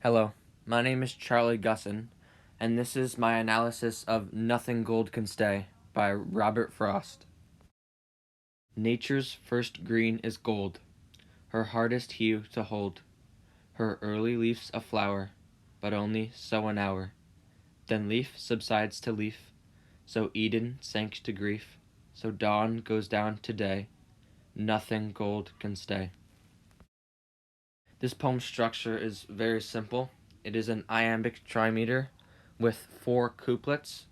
Hello, my name is Charlie Gusson, and this is my analysis of Nothing Gold Can Stay by Robert Frost. Nature's first green is gold, her hardest hue to hold. Her early leaf's a flower, but only so an hour. Then leaf subsides to leaf, so Eden sank to grief, so dawn goes down to day. Nothing gold can stay. This poem's structure is very simple. It is an iambic trimeter with 4 couplets,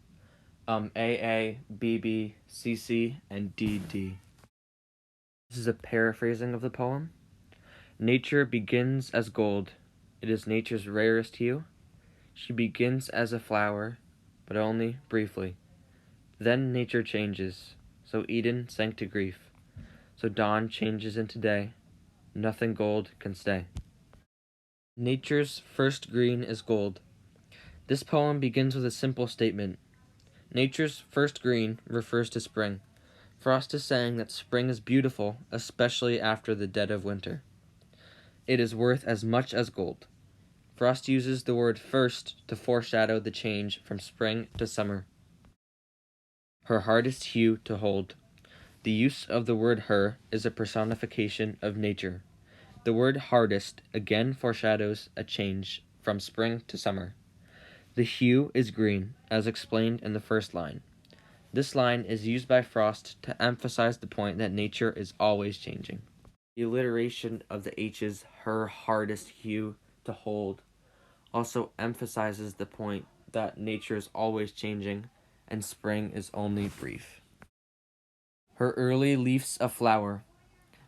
AA, BB, CC, and DD. This is a paraphrasing of the poem. Nature begins as gold. It is nature's rarest hue. She begins as a flower, but only briefly. Then nature changes, so Eden sank to grief. So dawn changes into day. Nothing gold can stay. Nature's first green is gold. This poem begins with a simple statement. Nature's first green refers to spring. Frost is saying that spring is beautiful, especially after the dead of winter. It is worth as much as gold. Frost uses the word first to foreshadow the change from spring to summer. Her hardest hue to hold. The use of the word her is a personification of nature. The word hardest again foreshadows a change from spring to summer. The hue is green, as explained in the first line. This line is used by Frost to emphasize the point that nature is always changing. The alliteration of the H's her hardest hue to hold also emphasizes the point that nature is always changing and spring is only brief. Her early leaf's a flower.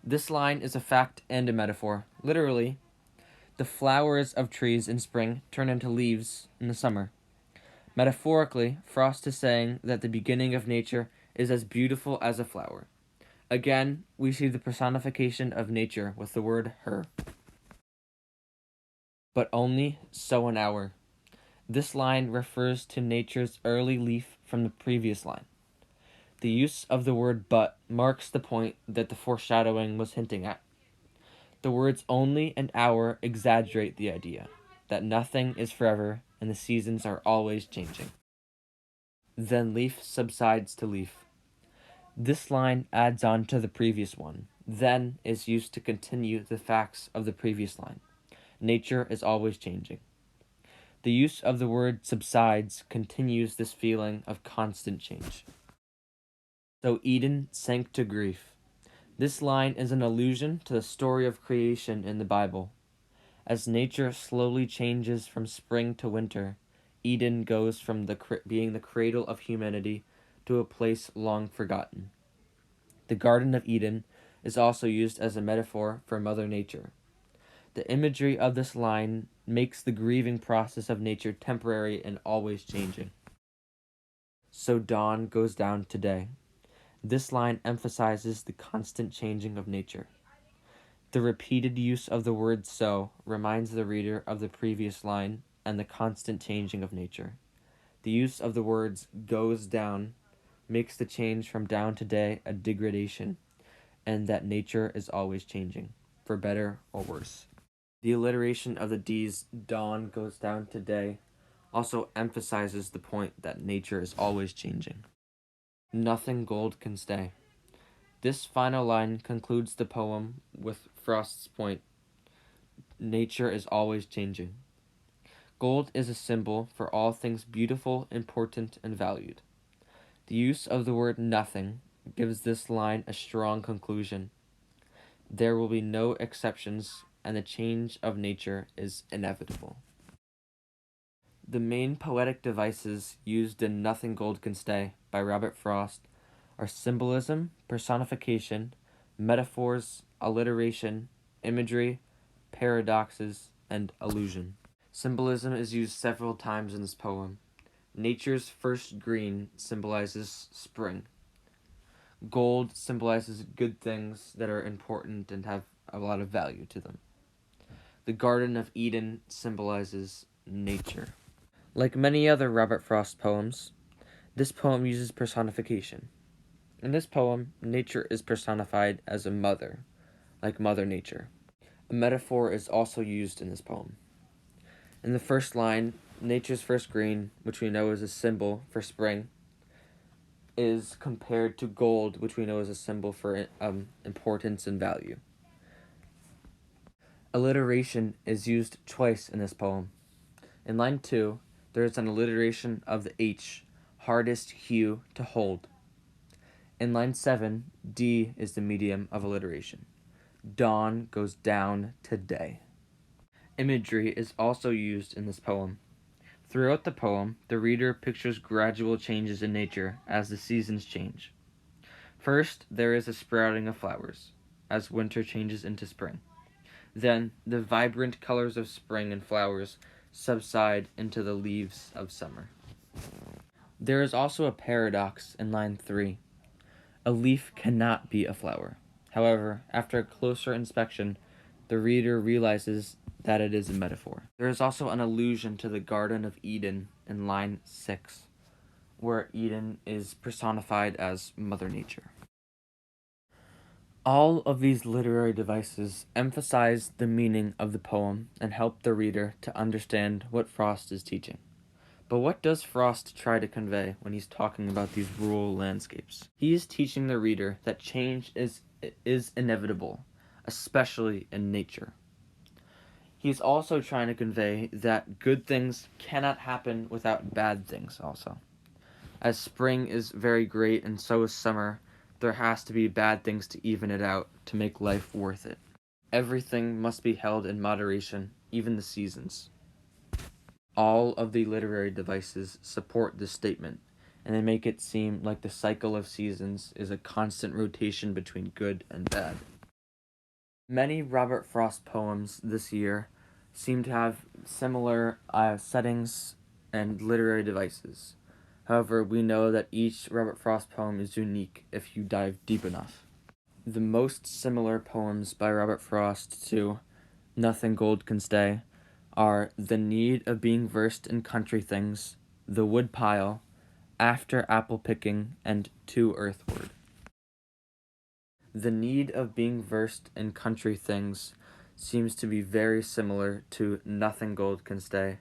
This line is a fact and a metaphor. Literally, the flowers of trees in spring turn into leaves in the summer. Metaphorically, Frost is saying that the beginning of nature is as beautiful as a flower. Again, we see the personification of nature with the word her. But only so an hour. This line refers to nature's early leaf from the previous line. The use of the word but marks the point that the foreshadowing was hinting at. The words only and hour exaggerate the idea that nothing is forever and the seasons are always changing. Then leaf subsides to leaf. This line adds on to the previous one. Then is used to continue the facts of the previous line. Nature is always changing. The use of the word subsides continues this feeling of constant change. So Eden sank to grief. This line is an allusion to the story of creation in the Bible. As nature slowly changes from spring to winter, Eden goes from being the cradle of humanity to a place long forgotten. The Garden of Eden is also used as a metaphor for Mother Nature. The imagery of this line makes the grieving process of nature temporary and always changing. So dawn goes down to day. This line emphasizes the constant changing of nature. The repeated use of the word so reminds the reader of the previous line and the constant changing of nature. The use of the words goes down makes the change from down to day a degradation, and that nature is always changing, for better or worse. The alliteration of the D's dawn goes down to day also emphasizes the point that nature is always changing. Nothing gold can stay. This final line concludes the poem with Frost's point. Nature is always changing. Gold is a symbol for all things beautiful, important, and valued. The use of the word nothing gives this line a strong conclusion. There will be no exceptions, and the change of nature is inevitable. The main poetic devices used in Nothing Gold Can Stay by Robert Frost are symbolism, personification, metaphors, alliteration, imagery, paradoxes, and allusion. Symbolism is used several times in this poem. Nature's first green symbolizes spring. Gold symbolizes good things that are important and have a lot of value to them. The Garden of Eden symbolizes nature. Like many other Robert Frost poems, this poem uses personification. In this poem, nature is personified as a mother, like Mother Nature. A metaphor is also used in this poem. In the first line, nature's first green, which we know is a symbol for spring, is compared to gold, which we know is a symbol for importance and value. Alliteration is used twice in this poem. In line 2, there is an alliteration of the H, hardest hue to hold. In line 7, D is the medium of alliteration. Dawn goes down to day. Imagery is also used in this poem. Throughout the poem, the reader pictures gradual changes in nature as the seasons change. First, there is a sprouting of flowers, as winter changes into spring. Then, the vibrant colors of spring and flowers subside into the leaves of summer. There is also a paradox in line 3. A leaf cannot be a flower. However, after a closer inspection, the reader realizes that it is a metaphor. There is also an allusion to the Garden of Eden in line 6, where Eden is personified as Mother Nature. All of these literary devices emphasize the meaning of the poem and help the reader to understand what Frost is teaching. But what does Frost try to convey when he's talking about these rural landscapes? He is teaching the reader that change is inevitable, especially in nature. He's also trying to convey that good things cannot happen without bad things also. As spring is very great and so is summer, there has to be bad things to even it out to make life worth it. Everything must be held in moderation, even the seasons. All of the literary devices support this statement, and they make it seem like the cycle of seasons is a constant rotation between good and bad. Many Robert Frost poems this year seem to have similar settings and literary devices. However, we know that each Robert Frost poem is unique if you dive deep enough. The most similar poems by Robert Frost to Nothing Gold Can Stay are The Need of Being Versed in Country Things, The Woodpile, After Apple Picking, and To Earthward. The need of being versed in country things seems to be very similar to Nothing Gold Can Stay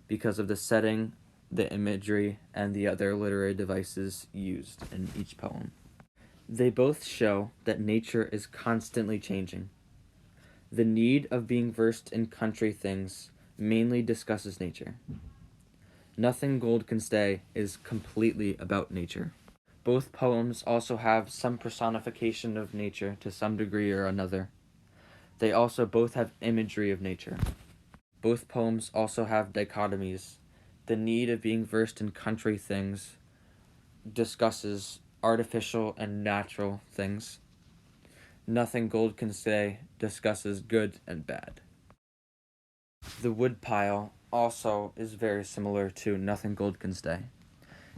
because of the setting, the imagery, and the other literary devices used in each poem. They both show that nature is constantly changing. The need of being versed in country things mainly discusses nature. Nothing Gold Can Stay is completely about nature. Both poems also have some personification of nature to some degree or another. They also both have imagery of nature. Both poems also have dichotomies. The need of being versed in country things discusses artificial and natural things. Nothing Gold Can Stay discusses good and bad. The Woodpile also is very similar to Nothing Gold Can Stay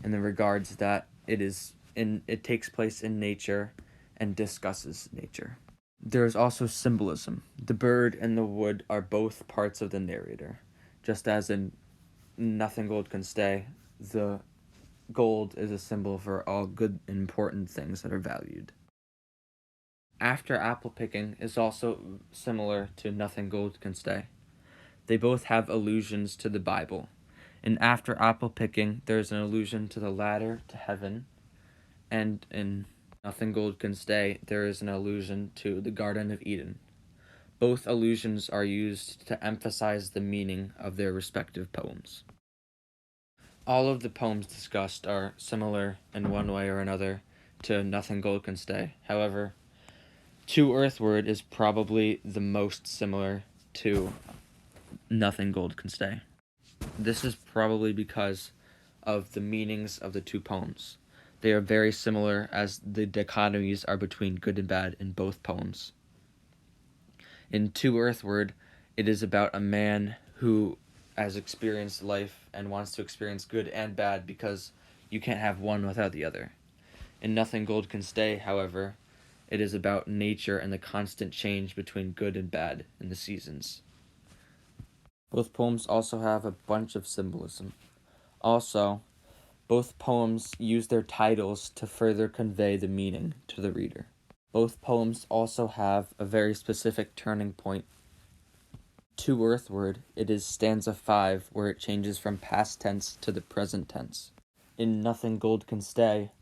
in the regards that it takes place in nature and discusses nature. There is also symbolism. The bird and the wood are both parts of the narrator. Just as in Nothing Gold Can Stay, the gold is a symbol for all good and important things that are valued. After Apple Picking is also similar to Nothing Gold Can Stay. They both have allusions to the Bible. In After Apple Picking, there is an allusion to the ladder to heaven, and in Nothing Gold Can Stay, there is an allusion to the Garden of Eden. Both allusions are used to emphasize the meaning of their respective poems. All of the poems discussed are similar in one way or another to Nothing Gold Can Stay. However, To Earthward is probably the most similar to Nothing Gold Can Stay. This is probably because of the meanings of the two poems. They are very similar as the dichotomies are between good and bad in both poems. In To Earthward, it is about a man who has experienced life and wants to experience good and bad because you can't have one without the other. In Nothing Gold Can Stay, however, it is about nature and the constant change between good and bad in the seasons. Both poems also have a bunch of symbolism. Also, both poems use their titles to further convey the meaning to the reader. Both poems also have a very specific turning point. To earthward, it is stanza 5 where it changes from past tense to the present tense. In Nothing Gold Can Stay,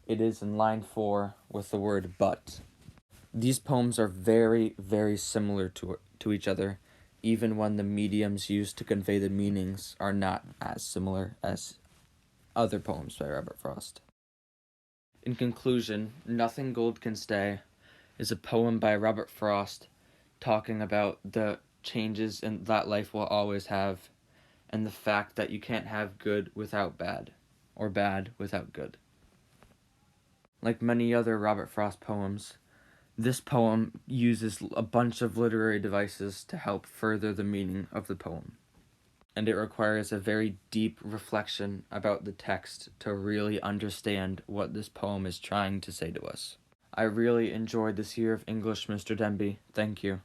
it is in line 4 with the word but. These poems are very, very similar to each other, even when the mediums used to convey the meanings are not as similar as other poems by Robert Frost. In conclusion, Nothing Gold Can Stay is a poem by Robert Frost talking about the changes in that life will always have, and the fact that you can't have good without bad, or bad without good. Like many other Robert Frost poems, this poem uses a bunch of literary devices to help further the meaning of the poem, and it requires a very deep reflection about the text to really understand what this poem is trying to say to us. I really enjoyed this year of English, Mr. Denby. Thank you.